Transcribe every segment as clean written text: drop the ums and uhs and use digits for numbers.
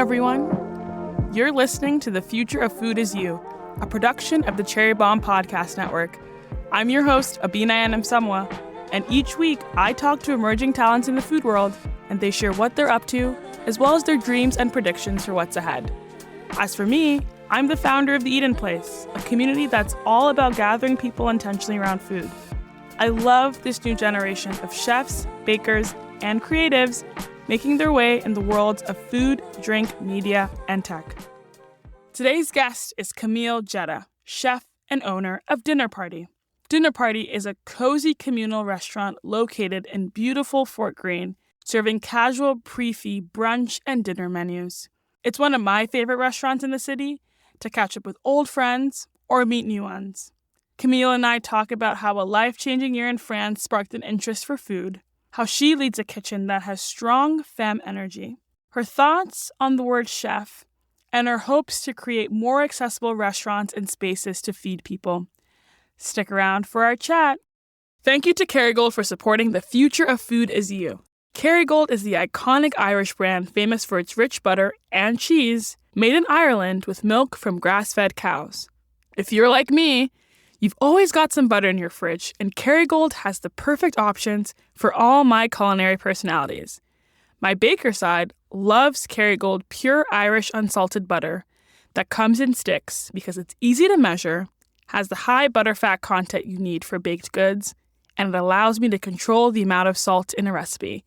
everyone. You're listening to The Future of Food Is You, a production of the Cherry Bomb Podcast Network. I'm your host, Abena Anim-Somuah, and each week I talk to emerging talents in the food world, and they share what they're up to, as well as their dreams and predictions for what's ahead. As for me, I'm the founder of The Eat In Place, a community that's all about gathering people intentionally around food. I love this new generation of chefs, bakers, and creatives making their way in the worlds of food, drink, media, and tech. Today's guest is Camille Jetta, chef and owner of Dinner Party. Dinner Party is a cozy communal restaurant located in beautiful Fort Greene, serving casual prix-fixe brunch and dinner menus. It's one of my favorite restaurants in the city to catch up with old friends or meet new ones. Camille and I talk about how a life-changing year in France sparked an interest for food, how she leads a kitchen that has strong femme energy, her thoughts on the word chef, and her hopes to create more accessible restaurants and spaces to feed people. Stick around for our chat. Thank you to Kerrygold for supporting The Future of Food Is You. Kerrygold is the iconic Irish brand famous for its rich butter and cheese made in Ireland with milk from grass-fed cows. If you're like me, you've always got some butter in your fridge, and Kerrygold has the perfect options for all my culinary personalities. My baker side loves Kerrygold pure Irish unsalted butter that comes in sticks because it's easy to measure, has the high butterfat content you need for baked goods, and it allows me to control the amount of salt in a recipe.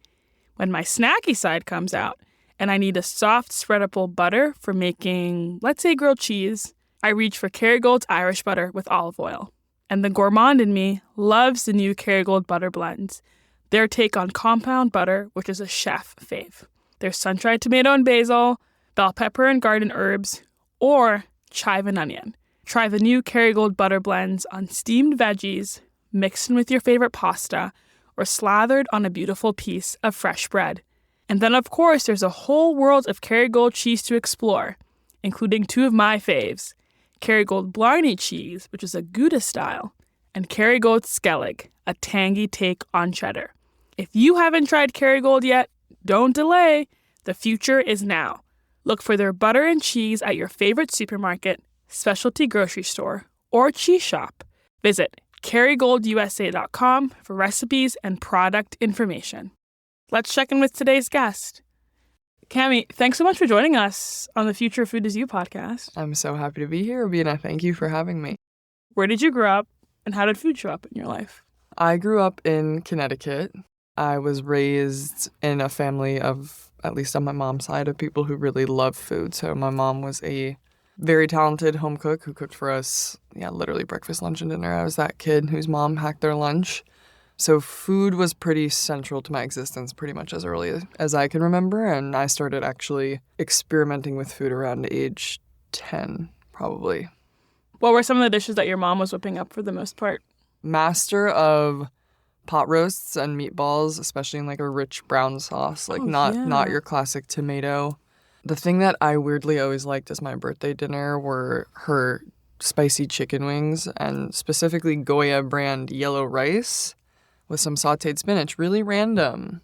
When my snacky side comes out and I need a soft, spreadable butter for making, let's say, grilled cheese, I reach for Kerrygold's Irish butter with olive oil. And the gourmand in me loves the new Kerrygold butter blends, their take on compound butter, which is a chef fave. There's sun-dried tomato and basil, bell pepper and garden herbs, or chive and onion. Try the new Kerrygold butter blends on steamed veggies, mixed in with your favorite pasta, or slathered on a beautiful piece of fresh bread. And then, of course, there's a whole world of Kerrygold cheese to explore, including two of my faves, Kerrygold Blarney cheese, which is a Gouda style, and Kerrygold Skellig, a tangy take on cheddar. If you haven't tried Kerrygold yet, don't delay. The future is now. Look for their butter and cheese at your favorite supermarket, specialty grocery store, or cheese shop. Visit KerrygoldUSA.com for recipes and product information. Let's check in with today's guest. Cammy, thanks so much for joining us on the Future of Food Is You podcast. I'm so happy to be here, Abena. Thank you for having me. Where did you grow up, and how did food show up in your life? I grew up in Connecticut. I was raised in a family of, at least on my mom's side, of people who really love food. So my mom was a very talented home cook who cooked for us, literally breakfast, lunch, and dinner. I was that kid whose mom hacked their lunch. So food was pretty central to my existence pretty much as early as I can remember, and I started actually experimenting with food around age 10, probably. What were some of the dishes that your mom was whipping up for the most part? Master of pot roasts and meatballs, especially in like a rich brown sauce, not your classic tomato. The thing that I weirdly always liked as my birthday dinner were her spicy chicken wings, and specifically Goya brand yellow rice with some sautéed spinach. Really random,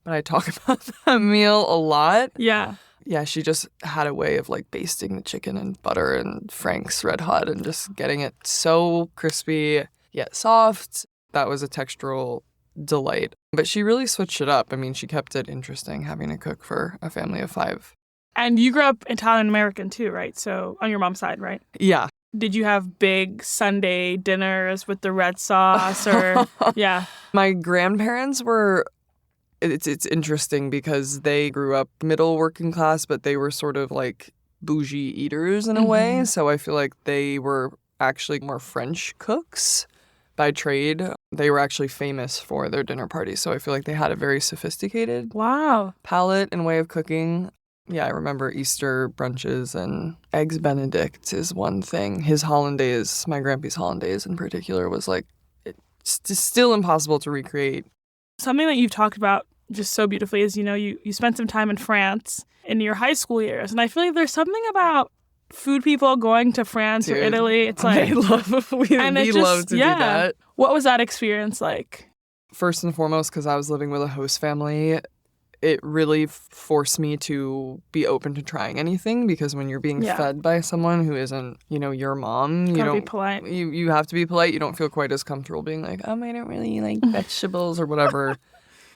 but I talk about that meal a lot. Yeah, she just had a way of like basting the chicken in butter and Frank's Red Hot and just getting it so crispy yet soft. That was a textural delight. But she really switched it up. I mean, she kept it interesting having to cook for a family of 5. And you grew up Italian-American too, right? So on your mom's side, right? Yeah. Did you have big Sunday dinners with the red sauce or yeah? My grandparents were, it's interesting because they grew up middle working class, but they were sort of like bougie eaters in a way. So I feel like they were actually more French cooks by trade. They were actually famous for their dinner parties. So I feel like they had a very sophisticated palate and way of cooking. Yeah, I remember Easter brunches and Eggs Benedict is one thing. His hollandaise, my grandpa's hollandaise in particular, was like, it's still impossible to recreate. Something that you've talked about just so beautifully is, you spent some time in France in your high school years. And I feel like there's something about food people going to France or Italy. It's like, we love to do that. What was that experience like? First and foremost, because I was living with a host family, it really forced me to be open to trying anything, because when you're being fed by someone who isn't, your mom, you don't be polite. You have to be polite. You don't feel quite as comfortable being like, I don't really like vegetables or whatever.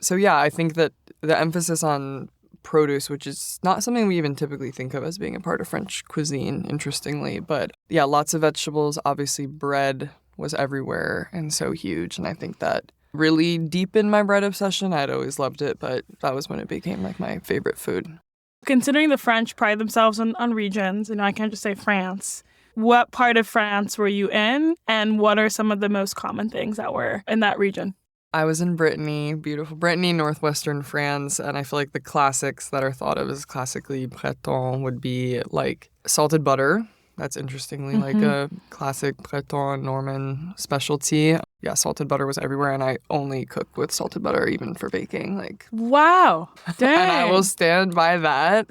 So yeah, I think that the emphasis on produce, which is not something we even typically think of as being a part of French cuisine, interestingly, but yeah, lots of vegetables. Obviously, bread was everywhere and so huge, and I think that really deepened my bread obsession. I'd always loved it, but that was when it became like my favorite food. Considering the French pride themselves on regions, and I can't just say France, what part of France were you in, and what are some of the most common things that were in that region? I was in Brittany, beautiful Brittany, northwestern France, and I feel like the classics that are thought of as classically Breton would be like salted butter. That's interestingly like a classic Breton Norman specialty. Yeah, salted butter was everywhere, and I only cooked with salted butter even for baking. Wow, dang. And I will stand by that.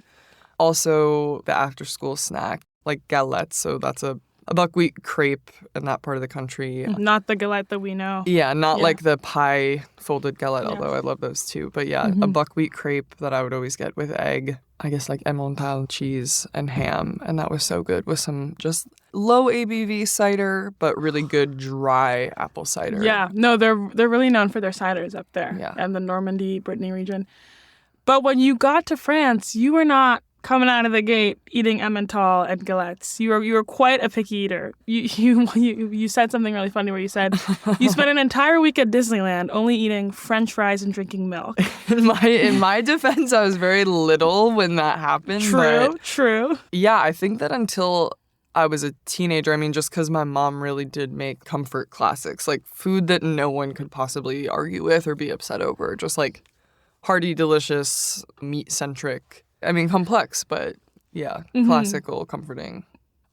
Also, the after-school snack, like galettes, so that's a buckwheat crepe in that part of the country. Not the galette that we know. Yeah, not like the pie folded galette, although I love those too. But yeah, a buckwheat crepe that I would always get with egg, I guess like Emmental cheese and ham. And that was so good with some just low ABV cider, but really good dry apple cider. Yeah, no, they're really known for their ciders up there and the Normandy, Brittany region. But when you got to France, you were not coming out of the gate eating Emmental and galettes. You were quite a picky eater. You said something really funny where you said you spent an entire week at Disneyland only eating French fries and drinking milk. In my defense, I was very little when that happened. True. Yeah, I think that until I was a teenager, I mean, just because my mom really did make comfort classics, like food that no one could possibly argue with or be upset over, just like hearty, delicious, meat-centric. I mean, complex, but yeah, classical, comforting.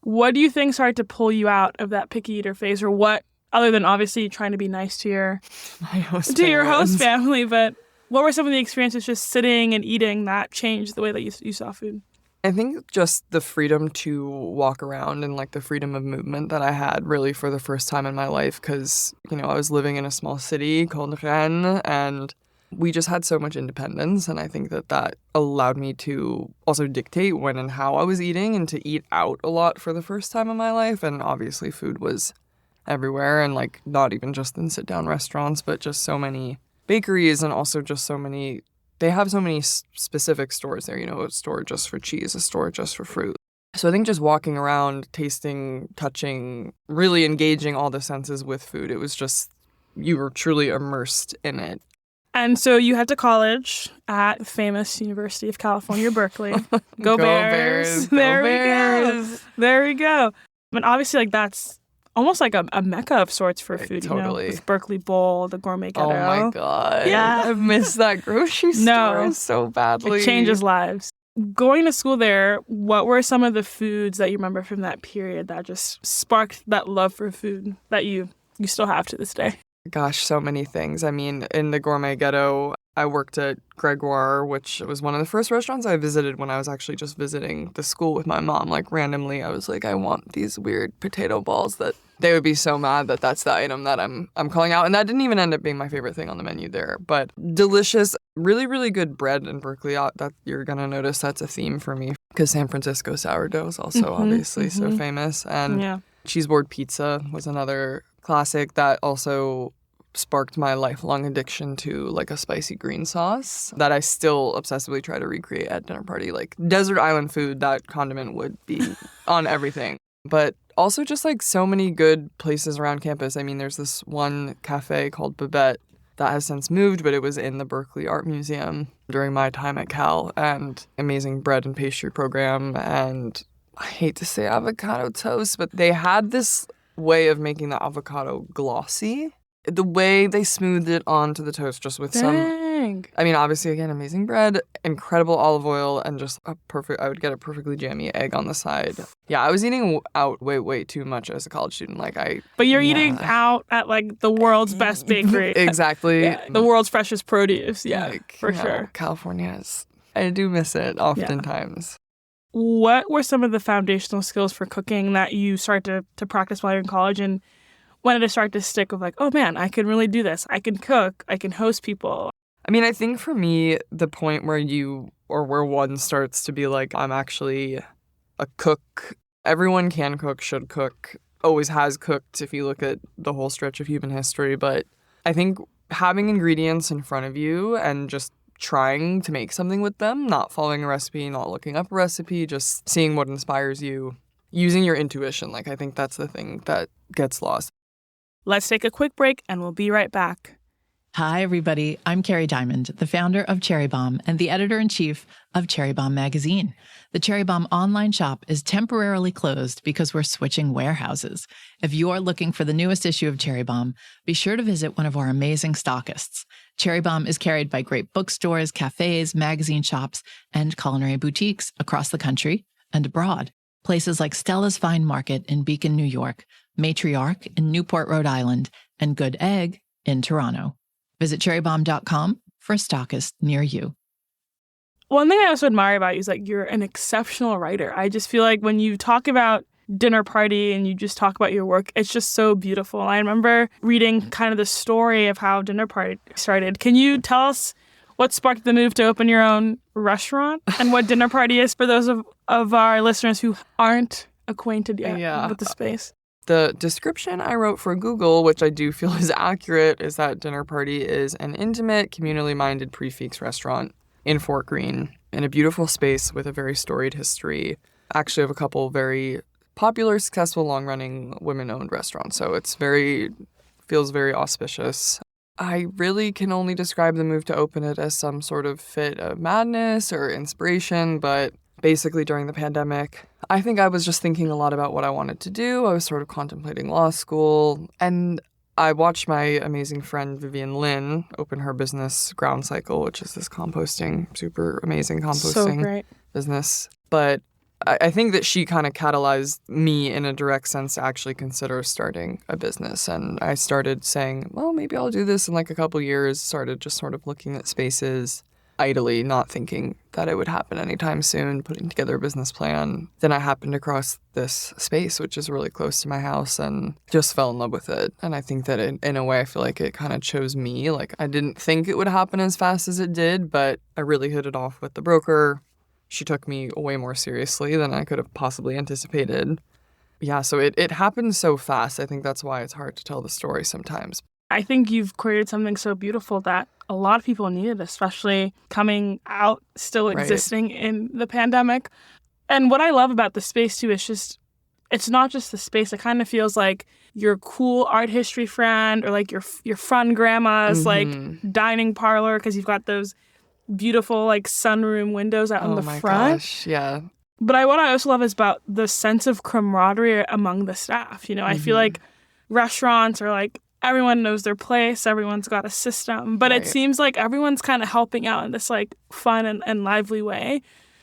What do you think started to pull you out of that picky eater phase, or what, other than obviously trying to be nice to your host family, but what were some of the experiences just sitting and eating that changed the way that you saw food? I think just the freedom to walk around and like the freedom of movement that I had really for the first time in my life, because, I was living in a small city called Rennes, and we just had so much independence, and I think that allowed me to also dictate when and how I was eating and to eat out a lot for the first time in my life. And obviously food was everywhere, and like not even just in sit-down restaurants, but just so many bakeries, and also just so many, they have so many specific stores there, a store just for cheese, a store just for fruit. So I think just walking around, tasting, touching, really engaging all the senses with food, it was just, you were truly immersed in it. And so you head to college at the famous University of California, Berkeley. Go Bears. There we go. But obviously, like, that's almost like a mecca of sorts for food, totally. This Berkeley Bowl, the gourmet ghetto. Oh my God. Yeah. I miss that grocery store so badly. It changes lives. Going to school there, what were some of the foods that you remember from that period that just sparked that love for food that you still have to this day? Gosh, so many things. I mean, in the gourmet ghetto, I worked at Gregoire, which was one of the first restaurants I visited when I was actually just visiting the school with my mom. Like, randomly, I was like, I want these weird potato balls that they would be so mad that that's the item that I'm calling out. And that didn't even end up being my favorite thing on the menu there. But delicious, really, really good bread in Berkeley. That you're going to notice that's a theme for me, because San Francisco sourdough is also obviously so famous. And cheese board pizza was another classic that also sparked my lifelong addiction to like a spicy green sauce that I still obsessively try to recreate at dinner party. Like desert island food, that condiment would be on everything. But also just like so many good places around campus. I mean, there's this one cafe called Babette that has since moved, but it was in the Berkeley Art Museum during my time at Cal, and amazing bread and pastry program. And I hate to say avocado toast, but they had this way of making the avocado glossy. The way they smoothed it onto the toast just with some, I mean, obviously, again, amazing bread, incredible olive oil, and just I would get a perfectly jammy egg on the side. Yeah, I was eating out way too much as a college student. But you're eating out at like the world's best bakery. Exactly. The world's freshest produce. Yeah, for sure. sure. California I do miss it oftentimes. What were some of the foundational skills for cooking that you started to practice while you're in college, and when did it start to stick with like, oh man, I can really do this. I can cook. I can host people. I mean, I think for me, the point where one starts to be like, I'm actually a cook. Everyone can cook, should cook, always has cooked if you look at the whole stretch of human history. But I think having ingredients in front of you and just trying to make something with them, not following a recipe, not looking up a recipe, just seeing what inspires you, using your intuition. Like, I think that's the thing that gets lost. Let's take a quick break and we'll be right back. Hi, everybody. I'm Carrie Diamond, the founder of Cherry Bomb and the editor-in-chief of Cherry Bomb magazine. The Cherry Bomb online shop is temporarily closed because we're switching warehouses. If you're looking for the newest issue of Cherry Bomb, be sure to visit one of our amazing stockists. Cherry Bomb is carried by great bookstores, cafes, magazine shops, and culinary boutiques across the country and abroad. Places like Stella's Fine Market in Beacon, New York, Matriarch in Newport, Rhode Island, and Good Egg in Toronto. Visit cherrybomb.com for a stockist near you. One thing I also admire about you is like you're an exceptional writer. I just feel like when you talk about Dinner Party and you just talk about your work, it's just so beautiful. I remember reading kind of the story of how Dinner Party started. Can you tell us what sparked the move to open your own restaurant and what Dinner Party is for those of our listeners who aren't acquainted yet with the space? The description I wrote for Google, which I do feel is accurate, is that Dinner Party is an intimate, communally-minded prix-fixe restaurant in Fort Greene in a beautiful space with a very storied history, actually of a couple very popular, successful, long-running women-owned restaurants. So feels very auspicious. I really can only describe the move to open it as some sort of fit of madness or inspiration, but basically during the pandemic, I think I was just thinking a lot about what I wanted to do. I was sort of contemplating law school, and I watched my amazing friend Vivian Lynn open her business, Ground Cycle, which is this super amazing composting business. But I think that she kind of catalyzed me in a direct sense to actually consider starting a business. And I started saying, well, maybe I'll do this in like a couple years, started just sort of looking at spaces idly, not thinking that it would happen anytime soon, putting together a business plan. Then I happened across this space, which is really close to my house, and just fell in love with it. And I think that in a way, I feel like it kind of chose me. Like, I didn't think it would happen as fast as it did, but I really hit it off with the broker. She took me way more seriously than I could have possibly anticipated. Yeah, so it happened so fast. I think that's why it's hard to tell the story sometimes. I think you've created something so beautiful that a lot of people needed, especially coming out, still existing in the pandemic. And what I love about the space, too, is it's not just the space. It kind of feels like your cool art history friend or like your fun grandma's like dining parlor, because you've got those beautiful like sunroom windows out in the front. Oh my gosh, yeah. But what I also love is about the sense of camaraderie among the staff. You know, I feel like restaurants are like, everyone knows their place, everyone's got a system, but it seems like everyone's kind of helping out in this like fun and lively way.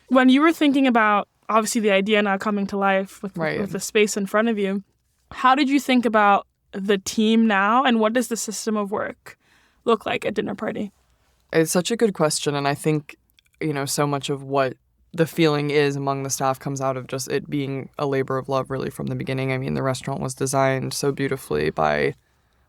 When you were thinking about, obviously, the idea now coming to life with the space in front of you, how did you think about the team now, and what does the system of work look like at Dinner Party? It's such a good question, and I think, so much of what the feeling is among the staff comes out of just it being a labor of love really from the beginning. I mean, the restaurant was designed so beautifully by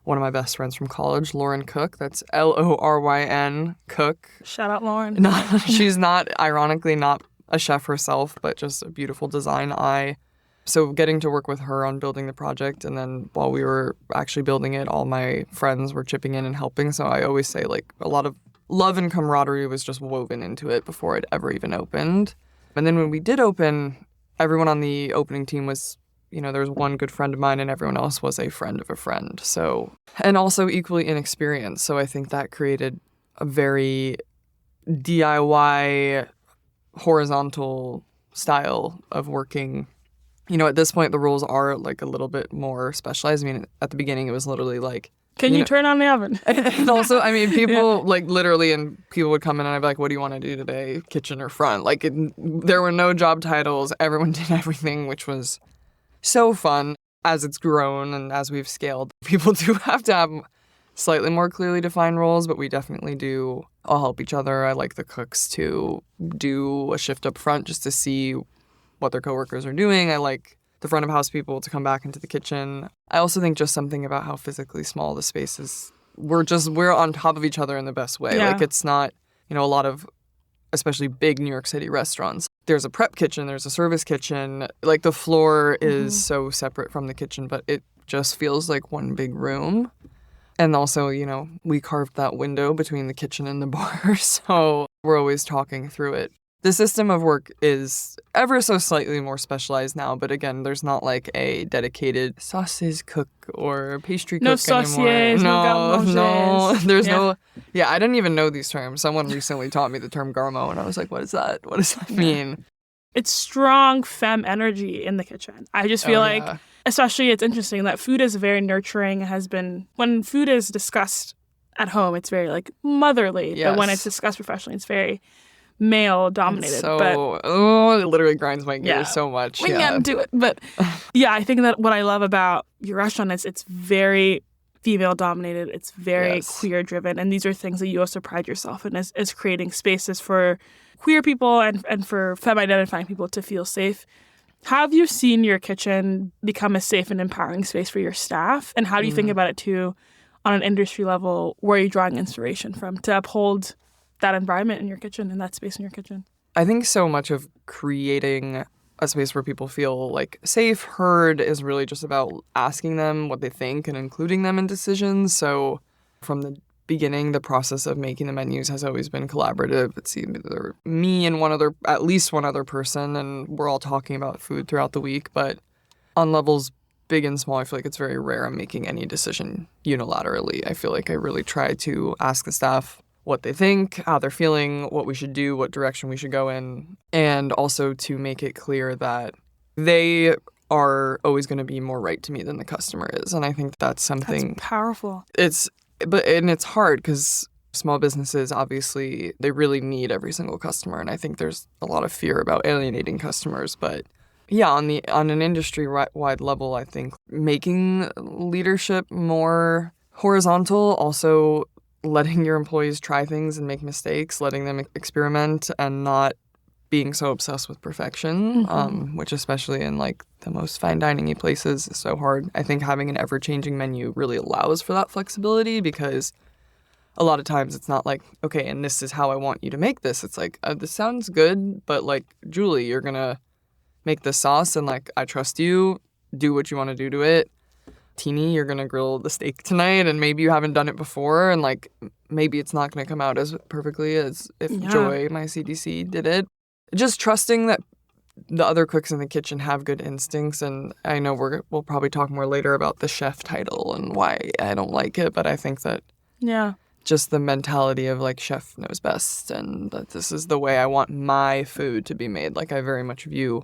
one of my best friends from college, Lauren Cook. That's Loryn Cook. Shout out Lauren. She's ironically not a chef herself, but just a beautiful design eye. So getting to work with her on building the project, and then while we were actually building it, all my friends were chipping in and helping. So I always say like a lot of love and camaraderie was just woven into it before it ever even opened. And then when we did open, everyone on the opening team was, there was one good friend of mine and everyone else was a friend of a friend. So, and also equally inexperienced. So I think that created a very DIY, horizontal style of working. At this point, the roles are like a little bit more specialized. I mean, at the beginning, it was literally like, can you turn on the oven? And also, I mean, people like literally, and people would come in and I'd be like, what do you want to do today? Kitchen or front? Like there were no job titles. Everyone did everything, which was so fun. As it's grown and as we've scaled, people do have to have slightly more clearly defined roles, but we definitely do all help each other. I like the cooks to do a shift up front just to see what their coworkers are doing. I like the front of house people to come back into the kitchen. I also think just something about how physically small the space is we're on top of each other in the best way. Yeah. Like it's not, a lot of, especially big New York City restaurants, there's a prep kitchen, there's a service kitchen. Like the floor is so separate from the kitchen, but it just feels like one big room. And also, we carved that window between the kitchen and the bar, so we're always talking through it. The system of work is ever so slightly more specialized now, but again, there's not like a dedicated sauces cook or pastry cook sauciers, anymore. No, there's Yeah, I didn't even know these terms. Someone recently taught me the term garmo, and I was like, what is that? What does that mean? it's strong femme energy in the kitchen. I just feel like, especially it's interesting that food is very nurturing. It has been, when food is discussed at home, it's very like motherly, but when it's discussed professionally, it's very male dominated. It literally grinds my gears so much. We can't do it. But I think that what I love about your restaurant is it's very female dominated. It's very queer driven. And these are things that you also pride yourself in as creating spaces for queer people and for femme identifying people to feel safe. Have you seen your kitchen become a safe and empowering space for your staff? And how do you think about it too on an industry level? Where are you drawing inspiration from to uphold that environment in your kitchen and that space in your kitchen? I think so much of creating a space where people feel like safe, heard is really just about asking them what they think and including them in decisions. So from the beginning, the process of making the menus has always been collaborative. It's either me and at least one other person, and we're all talking about food throughout the week. But on levels big and small, I feel like it's very rare I'm making any decision unilaterally. I feel like I really try to ask the staff what they think, how they're feeling, what we should do, what direction we should go in, and also to make it clear that they are always going to be more right to me than the customer is. And I think that's something powerful. It's hard because small businesses, obviously, they really need every single customer. And I think there's a lot of fear about alienating customers. But yeah, on an industry-wide level, I think making leadership more horizontal, also letting your employees try things and make mistakes, letting them experiment and not being so obsessed with perfection, which especially in like the most fine dining-y places is so hard. I think having an ever-changing menu really allows for that flexibility because a lot of times it's not like, okay, and this is how I want you to make this. It's like, this sounds good, but like, Julie, you're going to make this sauce and like, I trust you. Do what you want to do to it. Teeny, you're going to grill the steak tonight and maybe you haven't done it before and like, maybe it's not going to come out as perfectly as if Joy, my CDC, did it. Just trusting that the other cooks in the kitchen have good instincts. And I know we'll probably talk more later about the chef title and why I don't like it. But I think that just the mentality of like chef knows best and that this is the way I want my food to be made. Like I very much view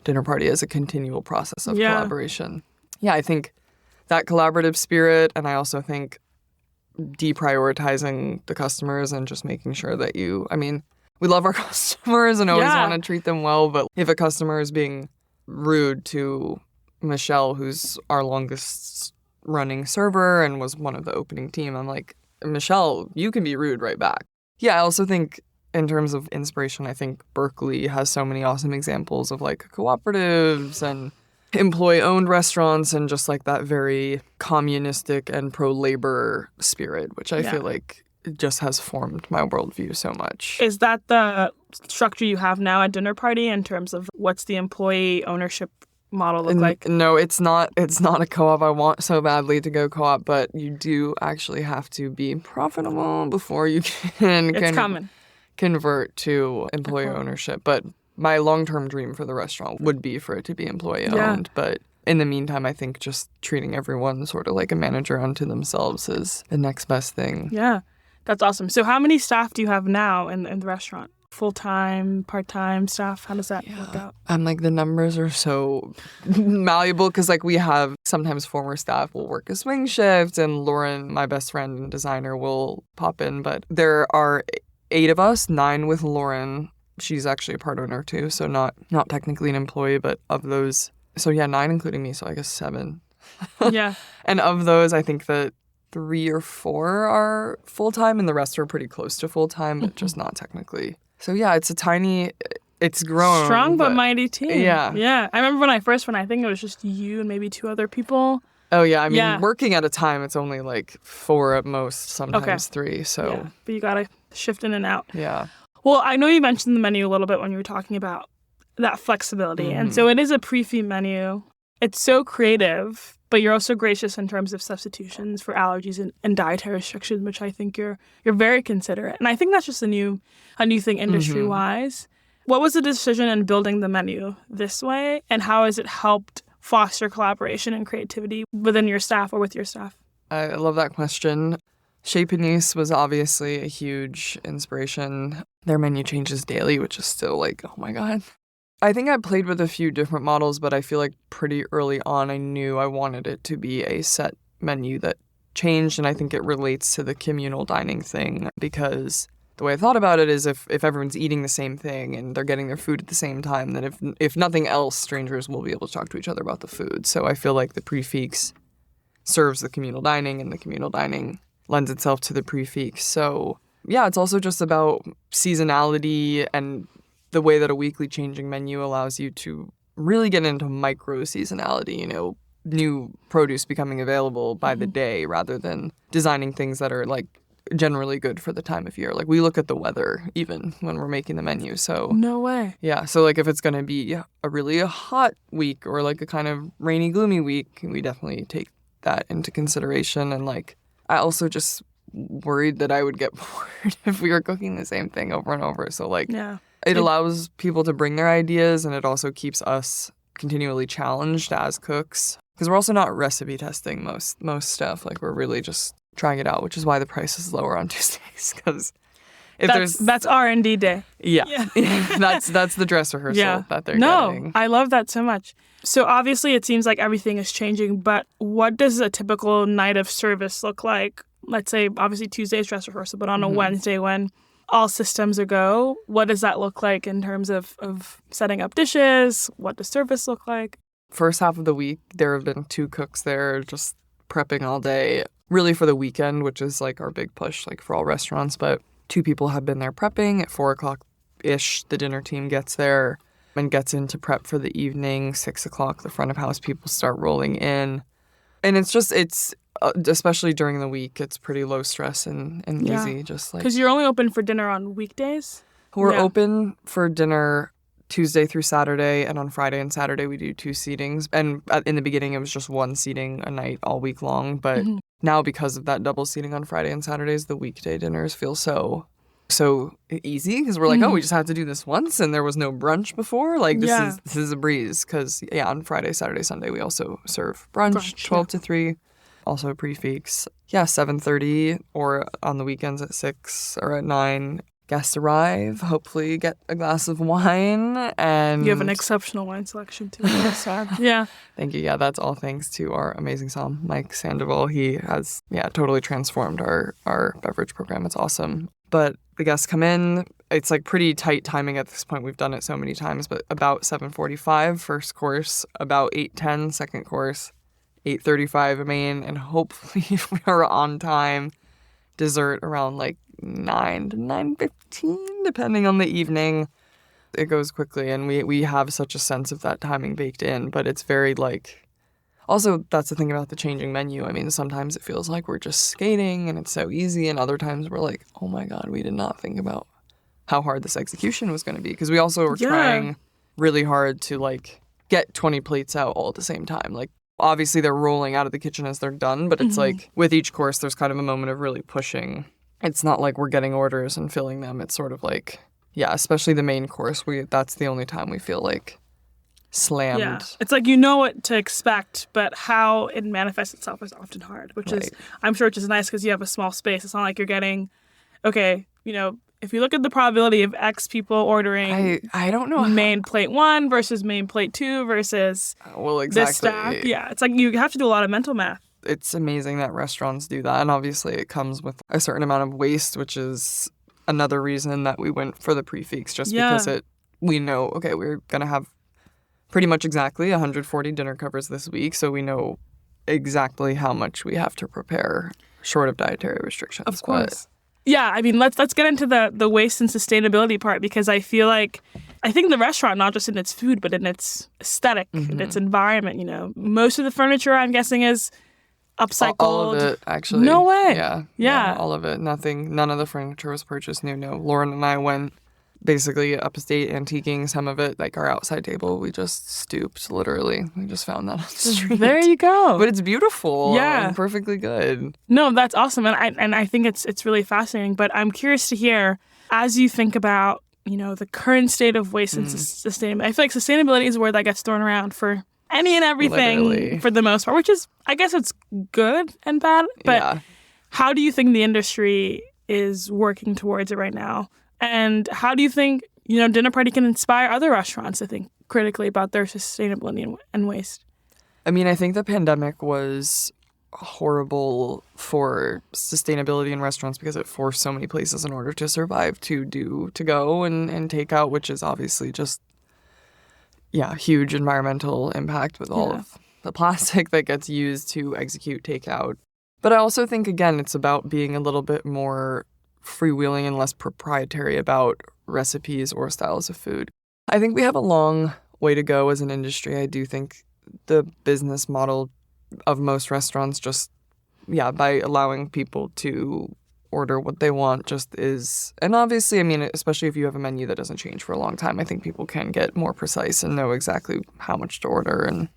Dinner Party as a continual process of collaboration. Yeah, I think that collaborative spirit, and I also think deprioritizing the customers and just making sure that we love our customers and always want to treat them well, but if a customer is being rude to Michelle, who's our longest running server and was one of the opening team, I'm like, Michelle, you can be rude right back. Yeah, I also think in terms of inspiration, I think Berkeley has so many awesome examples of like cooperatives and employee-owned restaurants and just like that very communistic and pro-labor spirit, which I feel like just has formed my worldview so much. Is that the structure you have now at Dinner Party in terms of what's the employee ownership model look like? No, it's not a co-op. I want so badly to go co-op, but you do actually have to be profitable before you can convert to employee ownership. But my long-term dream for the restaurant would be for it to be employee-owned. But in the meantime, I think just treating everyone sort of like a manager unto themselves is the next best thing. Yeah, that's awesome. So how many staff do you have now in the restaurant? Full-time, part-time staff? How does that work out? Like the numbers are so malleable because like we have sometimes former staff will work a swing shift and Lauren, my best friend and designer, will pop in. But there are 8 of us, 9 with Lauren. She's actually a part owner too, so not technically an employee, but of those, 9 including me, so I guess 7. Yeah. And of those, I think that 3 or 4 are full-time and the rest are pretty close to full-time, but just not technically. So yeah, it's grown. Strong but mighty team. Yeah. Yeah. I remember when I first went, I think it was just you and maybe 2 other people. Oh, yeah. I mean, Yeah. working at a time, it's only like 4 at most, sometimes 3. So, Yeah, but you gotta shift in and out. yeah. Well, I know you mentioned the menu a little bit when you were talking about that flexibility. And so it is a prix-fixe menu. It's so creative, but you're also gracious in terms of substitutions for allergies and dietary restrictions, which I think you're very considerate. And I think that's just a new thing industry-wise. What was the decision in building the menu this way, and how has it helped foster collaboration and creativity within your staff or with your staff? I love that question. Chez Panisse was obviously a huge inspiration. Their menu changes daily, which is still like, oh my God. I think I played with a few different models, but I feel like pretty early on I knew I wanted it to be a set menu that changed, and I think it relates to the communal dining thing, because the way I thought about it is if everyone's eating the same thing and they're getting their food at the same time, then if nothing else, strangers will be able to talk to each other about the food. So I feel like the prix-fixe serves the communal dining, and the communal dining lends itself to the prix-fixe. So yeah, it's also just about seasonality and the way that a weekly changing menu allows you to really get into micro seasonality, you know, new produce becoming available by the day rather than designing things that are like generally good for the time of year. Like we look at the weather even when we're making the menu. So No way. yeah, so like if it's going to be a really hot week or like a kind of rainy, gloomy week, we definitely take that into consideration. And like I also just worried that I would get bored if we were cooking the same thing over and over. So like it allows people to bring their ideas, and it also keeps us continually challenged as cooks, because we're also not recipe testing most stuff. Like we're really just trying it out, which is why the price is lower on Tuesdays, because that's R&D day. Yeah. that's the dress rehearsal that they're getting. I love that so much. So obviously it seems like everything is changing, but what does a typical night of service look like? Let's say obviously Tuesday's dress rehearsal, but on a Wednesday when all systems are go, what does that look like in terms of setting up dishes? What does service look like? First half of the week, there have been 2 cooks there just prepping all day, really for the weekend, which is like our big push, like for all restaurants. But 2 people have been there prepping. At 4 o'clock-ish, the dinner team gets there and gets into prep for the evening. 6 o'clock, the front of house people start rolling in. And it's especially during the week, it's pretty low stress and easy. Just like, because you're only open for dinner on weekdays? We're open for dinner Tuesday through Saturday, and on Friday and Saturday we do 2 seatings. And in the beginning it was just 1 seating a night all week long, but now because of that double seating on Friday and Saturdays, the weekday dinners feel so easy, because we're like, oh, we just had to do this once and there was no brunch before. Like this is a breeze, because on Friday, Saturday, Sunday we also serve brunch 12 to 3. Also prix-fixe. 7:30, or on the weekends at 6 or at 9. Guests arrive, hopefully get a glass of wine, and you have an exceptional wine selection too. Yeah. Thank you. Yeah, that's all thanks to our amazing somm, Mike Sandoval. He has totally transformed our beverage program. It's awesome. But the guests come in. It's like pretty tight timing at this point. We've done it so many times, but about 7:45 first course, about 8:10 second course, 8:35 main, and hopefully if we are on time, dessert around like 9 to 9:15, depending on the evening. It goes quickly, and we have such a sense of that timing baked in, but it's very like, also that's the thing about the changing menu. I mean, sometimes it feels like we're just skating and it's so easy, and other times we're like, oh my God, we did not think about how hard this execution was going to be, because we also were trying really hard to like get 20 plates out all at the same time. Like obviously they're rolling out of the kitchen as they're done, but it's like with each course there's kind of a moment of really pushing. It's not like we're getting orders and filling them. It's sort of like, especially the main course, that's the only time we feel like slammed. Yeah. It's like you know what to expect, but how it manifests itself is often hard, which is, I'm sure, which is nice because you have a small space. It's not like you're getting, if you look at the probability of X people ordering, I don't know, main plate 1 versus main plate 2 versus this stack. Yeah, it's like you have to do a lot of mental math. It's amazing that restaurants do that, and obviously it comes with a certain amount of waste, which is another reason that we went for the prix-fixe, just because we know, we're going to have pretty much exactly 140 dinner covers this week, so we know exactly how much we have to prepare short of dietary restrictions. Of course. Yeah, I mean, let's get into the waste and sustainability part, because I think the restaurant, not just in its food, but in its aesthetic, in its environment, most of the furniture, I'm guessing, is upcycled? All of it, actually. No way. Yeah. All of it. None of the furniture was purchased new. No. Lauren and I went basically upstate antiquing some of it, like our outside table. We just stooped, literally. We just found that on the street. There you go. But it's beautiful. Yeah. And perfectly good. No, that's awesome. And I think it's really fascinating. But I'm curious to hear, as you think about, the current state of waste and sustainability. I feel like sustainability is a word that gets thrown around for any and everything, literally, for the most part, which is, I guess it's good and bad. But how do you think the industry is working towards it right now? And how do you think, Dinner Party can inspire other restaurants to think critically about their sustainability and waste? I mean, I think the pandemic was horrible for sustainability in restaurants because it forced so many places in order to survive to do to-go and take-out, which is obviously just, huge environmental impact with all of the plastic that gets used to execute takeout. But I also think, again, it's about being a little bit more freewheeling and less proprietary about recipes or styles of food. I think we have a long way to go as an industry. I do think the business model of most restaurants just, by allowing people to order what they want just is, and obviously, I mean, especially if you have a menu that doesn't change for a long time, I think people can get more precise and know exactly how much to order and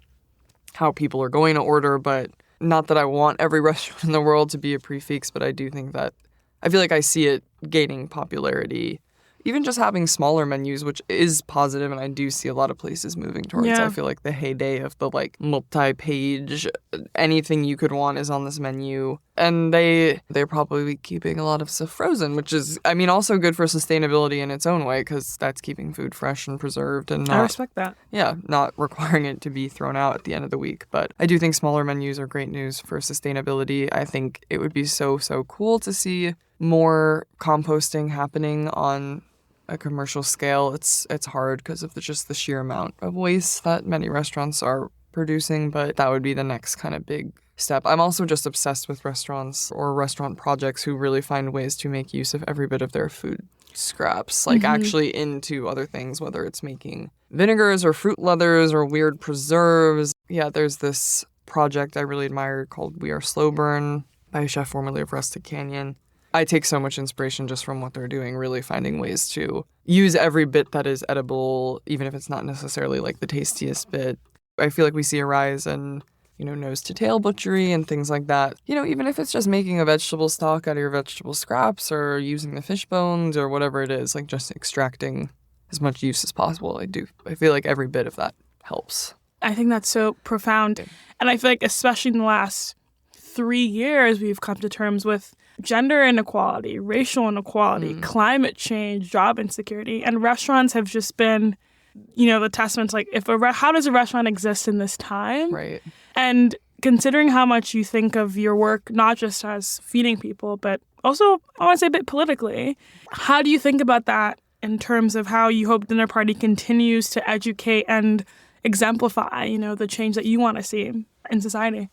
how people are going to order. But not that I want every restaurant in the world to be a prix-fixe, but I do think that I feel like I see it gaining popularity. Even just having smaller menus, which is positive, and I do see a lot of places moving towards. I feel like the heyday of the multi-page, anything you could want is on this menu. And they're probably keeping a lot of stuff frozen, which is, I mean, also good for sustainability in its own way, because that's keeping food fresh and preserved and not, I respect that. Yeah, not requiring it to be thrown out at the end of the week. But I do think smaller menus are great news for sustainability. I think it would be so cool to see more composting happening on a commercial scale. It's hard because of just the sheer amount of waste that many restaurants are producing, but that would be the next kind of big step. I'm also just obsessed with restaurants or restaurant projects who really find ways to make use of every bit of their food scraps, actually into other things, whether it's making vinegars or fruit leathers or weird preserves. Yeah, there's this project I really admire called We Are Slow Burn by a chef formerly of Rustic Canyon. I take so much inspiration just from what they're doing, really finding ways to use every bit that is edible, even if it's not necessarily the tastiest bit. I feel like we see a rise in, nose to tail butchery and things like that. Even if it's just making a vegetable stock out of your vegetable scraps or using the fish bones or whatever it is, just extracting as much use as possible. I feel like every bit of that helps. I think that's so profound. And I feel like especially in the last 3 years, we've come to terms with gender inequality, racial inequality, climate change, job insecurity. And restaurants have just been, the testament to how does a restaurant exist in this time? Right. And considering how much you think of your work, not just as feeding people, but also, I want to say a bit politically, how do you think about that in terms of how you hope Dinner Party continues to educate and exemplify, the change that you want to see in society?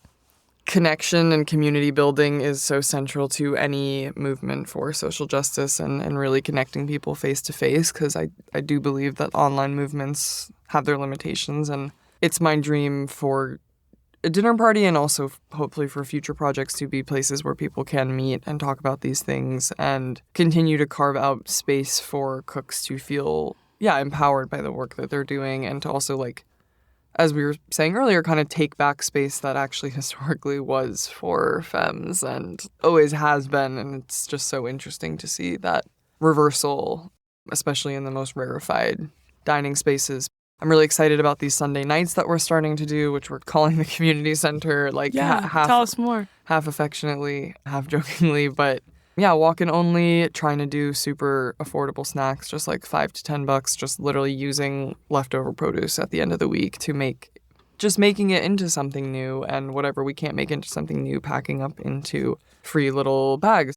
Connection and community building is so central to any movement for social justice and really connecting people face to face, because I do believe that online movements have their limitations, and it's my dream for a Dinner Party and also hopefully for future projects to be places where people can meet and talk about these things and continue to carve out space for cooks to feel empowered by the work that they're doing, and to also as we were saying earlier, kind of take back space that actually historically was for femmes and always has been. And it's just so interesting to see that reversal, especially in the most rarefied dining spaces. I'm really excited about these Sunday nights that we're starting to do, which we're calling the community center. Half, tell us more. Half affectionately, half jokingly, but walk-in only, trying to do super affordable snacks, just $5 to $10, just literally using leftover produce at the end of the week to making it into something new, and whatever we can't make into something new, packing up into free little bags.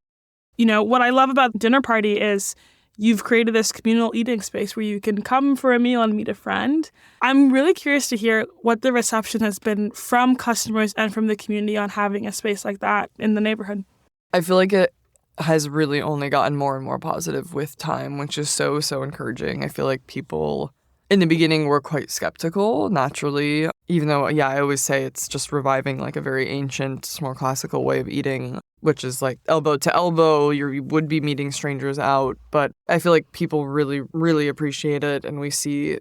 What I love about Dinner Party is you've created this communal eating space where you can come for a meal and meet a friend. I'm really curious to hear what the reception has been from customers and from the community on having a space like that in the neighborhood. I feel like it has really only gotten more and more positive with time, which is so encouraging. I feel like people, in the beginning we're quite skeptical, naturally, even though, I always say it's just reviving like a very ancient, more classical way of eating, which is like elbow to elbow. You would be meeting strangers out. But I feel like people really, really appreciate it. And we see,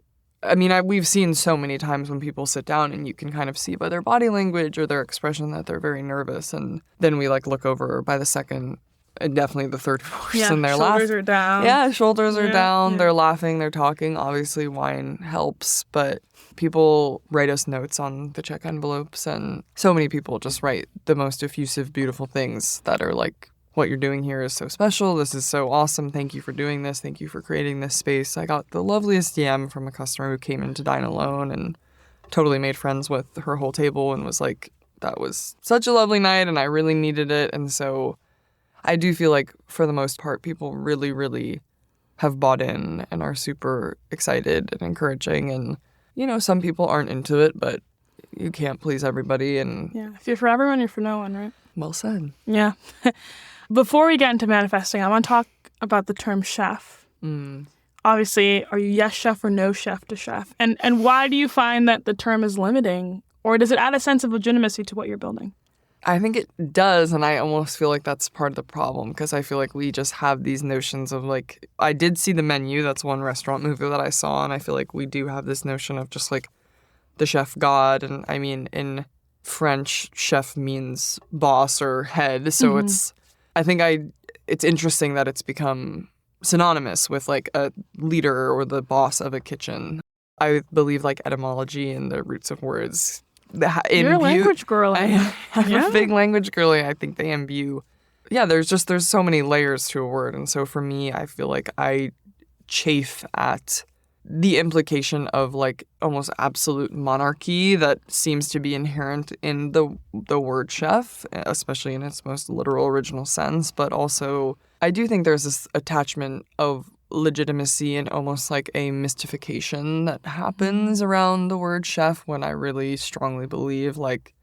we've seen so many times when people sit down and you can kind of see by their body language or their expression that they're very nervous. And then we like look over by the second, and definitely the third course, and they're laughing. Shoulders are down. Yeah, shoulders are down. Yeah. They're laughing. They're talking. Obviously, wine helps, but people write us notes on the check envelopes, and so many people just write the most effusive, beautiful things that are like, what you're doing here is so special. This is so awesome. Thank you for doing this. Thank you for creating this space. I got the loveliest DM from a customer who came in to dine alone and totally made friends with her whole table and was like, that was such a lovely night and I really needed it. And so I do feel like, for the most part, people really, really have bought in and are super excited and encouraging. And, some people aren't into it, but you can't please everybody. And yeah, if you're for everyone, you're for no one, right? Well said. Yeah. Before we get into manifesting, I want to talk about the term chef. Obviously, are you yes chef or no chef to chef? And why do you find that the term is limiting? Or does it add a sense of legitimacy to what you're building? I think it does, and I almost feel like that's part of the problem, because I feel like we just have these notions of like, I did see The Menu, that's one restaurant movie that I saw, and I feel like we do have this notion of just like the chef god, and in French, chef means boss or head, so it's interesting that it's become synonymous with like a leader or the boss of a kitchen. I believe like etymology and the roots of words. You're a language girl. I'm a big language girly. I think they imbue. Yeah, there's so many layers to a word. And so for me, I feel like I chafe at the implication of like almost absolute monarchy that seems to be inherent in the word chef, especially in its most literal original sense. But also, I do think there's this attachment of legitimacy and almost like a mystification that happens around the word chef, when I really strongly believe like,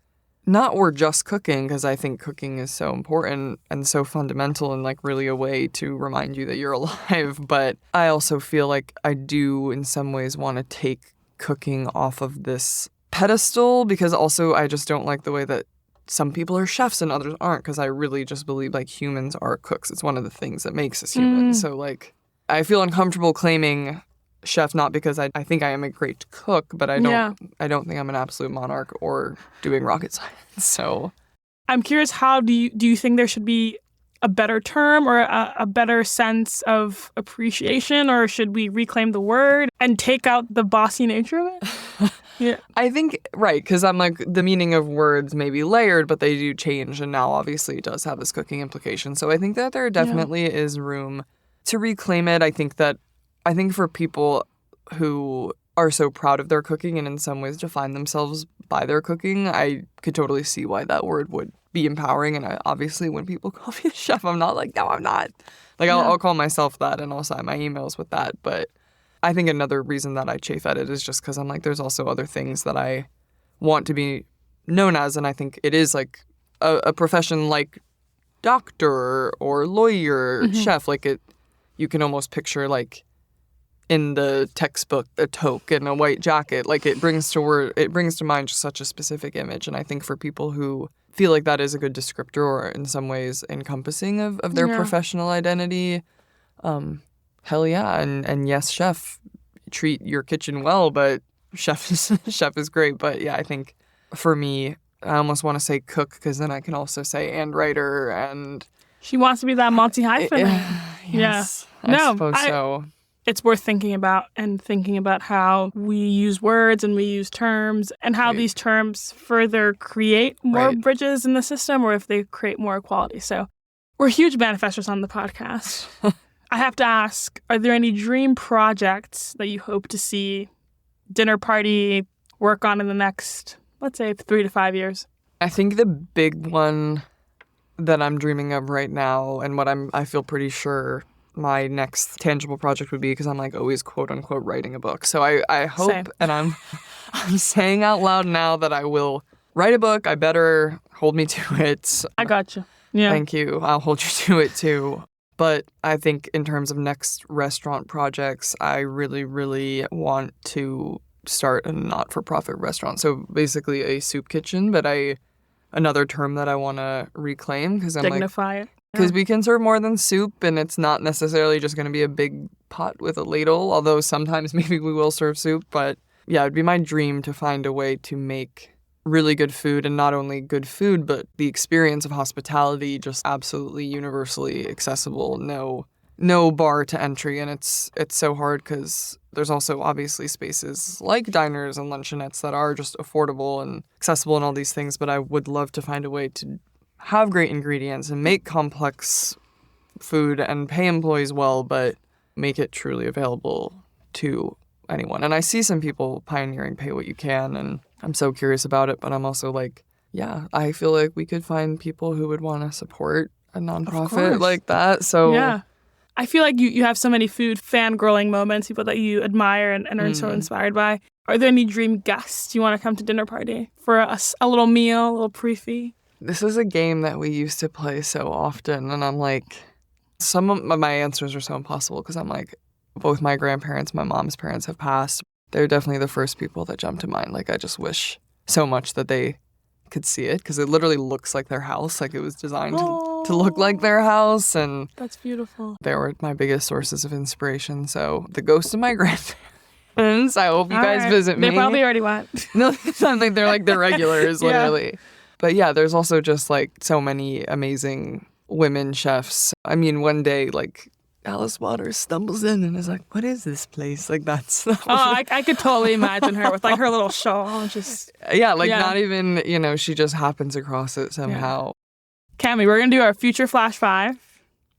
not we're just cooking, because I think cooking is so important and so fundamental and like really a way to remind you that you're alive. But I also feel like I do in some ways want to take cooking off of this pedestal, because also I just don't like the way that some people are chefs and others aren't, because I really just believe like humans are cooks. It's one of the things that makes us human. So like, I feel uncomfortable claiming chef, not because I think I am a great cook, but I don't think I'm an absolute monarch or doing rocket science. So I'm curious, how do you think there should be a better term or a better sense of appreciation, or should we reclaim the word and take out the bossy nature of it? Yeah, I think, right, because I'm like, the meaning of words may be layered, but they do change, and now obviously it does have this cooking implication. So I think that there definitely is room to reclaim it. I think for people who are so proud of their cooking and in some ways define themselves by their cooking, I could totally see why that word would be empowering. And obviously when people call me a chef, I'm not like, no, I'm not. Like, I'll call myself that and I'll sign my emails with that. But I think another reason that I chafe at it is just because I'm like, there's also other things that I want to be known as. And I think it is like a profession like doctor or lawyer, chef, like it. You can almost picture, like, in the textbook, a toque and a white jacket. Like, it brings to mind just such a specific image. And I think for people who feel like that is a good descriptor or in some ways encompassing of their professional identity, hell yeah. And yes, chef, treat your kitchen well, but chef is great. But yeah, I think for me, I almost want to say cook, because then I can also say and writer and... She wants to be that multi-hyphen. Yes, I suppose so. It's worth thinking about how we use words and we use terms and how these terms further create more bridges in the system, or if they create more equality. So we're huge manifestors on the podcast. I have to ask, are there any dream projects that you hope to see dinner party work on in the next, let's say, 3 to 5 years? I think the big one that I'm dreaming of right now, and what I feel pretty sure my next tangible project would be, because I'm like always quote unquote writing a book. So I hope, Same. And I'm saying out loud now that I will write a book. I better hold me to it. I got you. Yeah. Thank you. I'll hold you to it too. But I think in terms of next restaurant projects, I really, really want to start a not-for-profit restaurant. So basically a soup kitchen, but another term that I want to reclaim because I'm Dignify it. because we can serve more than soup, and it's not necessarily just going to be a big pot with a ladle, although sometimes maybe we will serve soup. But yeah, it'd be my dream to find a way to make really good food, and not only good food, but the experience of hospitality just absolutely universally accessible. No bar to entry, and it's so hard because there's also obviously spaces like diners and luncheonettes that are just affordable and accessible and all these things, but I would love to find a way to have great ingredients and make complex food and pay employees well, but make it truly available to anyone. And I see some people pioneering pay what you can, and I'm so curious about it, but I'm also like, yeah, I feel like we could find people who would want to support a nonprofit like that. So yeah. I feel like you have so many food fangirling moments, people that you admire and are so inspired by. Are there any dream guests you want to come to dinner party for a little meal, a little prix-fixe? This is a game that we used to play so often, and I'm like, some of my answers are so impossible because I'm like, both my grandparents, my mom's parents have passed. They're definitely the first people that jump to mind. Like, I just wish so much that they could see it because it literally looks like their house. Like, it was designed to look like their house, and that's beautiful. They were my biggest sources of inspiration. So the ghost of my grandparents, I hope you guys visit me. They probably already went. No, it's not like they're like the regulars, literally. Yeah. But yeah, there's also just like so many amazing women chefs. I mean, one day, like, Alice Waters stumbles in and is like, what is this place? Like, that's... I could totally imagine her with like her little shawl. Just not even, she just happens across it somehow. Yeah. Cammy, we're going to do our future flash 5. I'm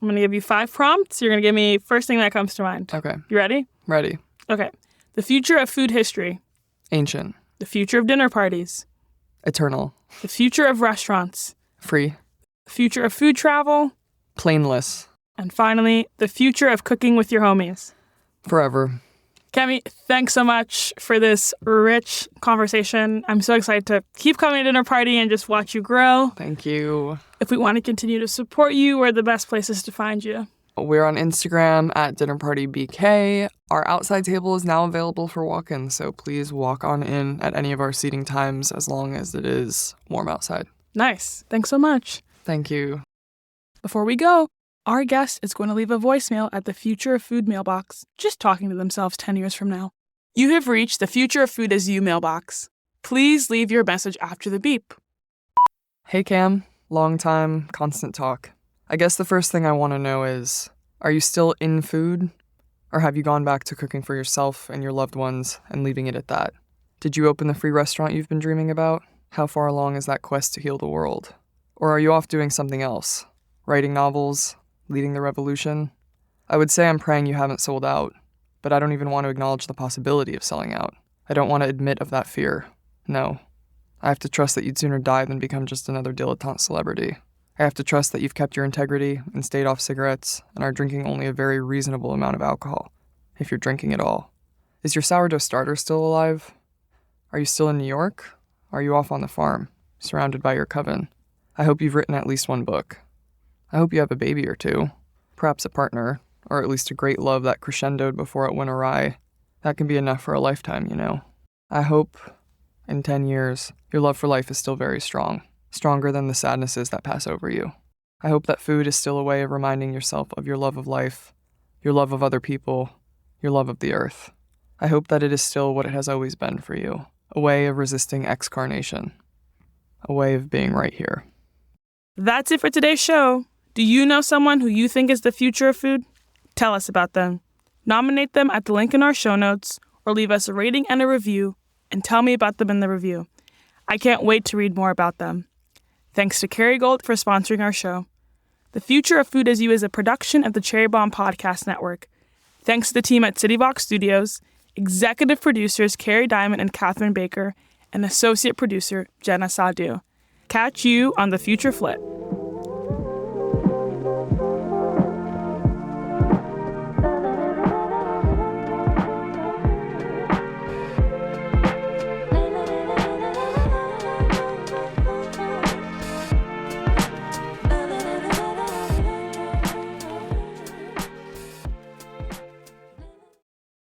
going to give you 5 prompts. You're going to give me first thing that comes to mind. Okay. You ready? Ready. Okay. The future of food history. Ancient. The future of dinner parties. Eternal. The future of restaurants. Free. The future of food travel. Plainless. And finally, the future of cooking with your homies. Forever. Cammy, thanks so much for this rich conversation. I'm so excited to keep coming to dinner party and just watch you grow. Thank you. If we want to continue to support you, where are the best places to find you? We're on Instagram at dinnerpartybk. Our outside table is now available for walk-ins, so please walk on in at any of our seating times as long as it is warm outside. Nice. Thanks so much. Thank you. Before we go, our guest is going to leave a voicemail at the Future of Food mailbox, just talking to themselves 10 years from now. You have reached the Future of Food as You mailbox. Please leave your message after the beep. Hey Cam, long time, constant talk. I guess the first thing I want to know is, are you still in food? Or have you gone back to cooking for yourself and your loved ones and leaving it at that? Did you open the free restaurant you've been dreaming about? How far along is that quest to heal the world? Or are you off doing something else? Writing novels? Leading the revolution? I would say I'm praying you haven't sold out, but I don't even want to acknowledge the possibility of selling out. I don't want to admit of that fear. No. I have to trust that you'd sooner die than become just another dilettante celebrity. I have to trust that you've kept your integrity and stayed off cigarettes and are drinking only a very reasonable amount of alcohol, if you're drinking at all. Is your sourdough starter still alive? Are you still in New York? Are you off on the farm, surrounded by your coven? I hope you've written at least one book. I hope you have a baby or two, perhaps a partner, or at least a great love that crescendoed before it went awry. That can be enough for a lifetime, you know. I hope, in 10 years, your love for life is still very strong, stronger than the sadnesses that pass over you. I hope that food is still a way of reminding yourself of your love of life, your love of other people, your love of the earth. I hope that it is still what it has always been for you, a way of resisting excarnation, a way of being right here. That's it for today's show. Do you know someone who you think is the future of food? Tell us about them. Nominate them at the link in our show notes, or leave us a rating and a review, and tell me about them in the review. I can't wait to read more about them. Thanks to Kerrygold for sponsoring our show. The Future of Food as You is a production of the Cherry Bomb Podcast Network. Thanks to the team at CityVox Studios, executive producers Carrie Diamond and Catherine Baker, and associate producer Jenna Sadu. Catch you on the Future Flip.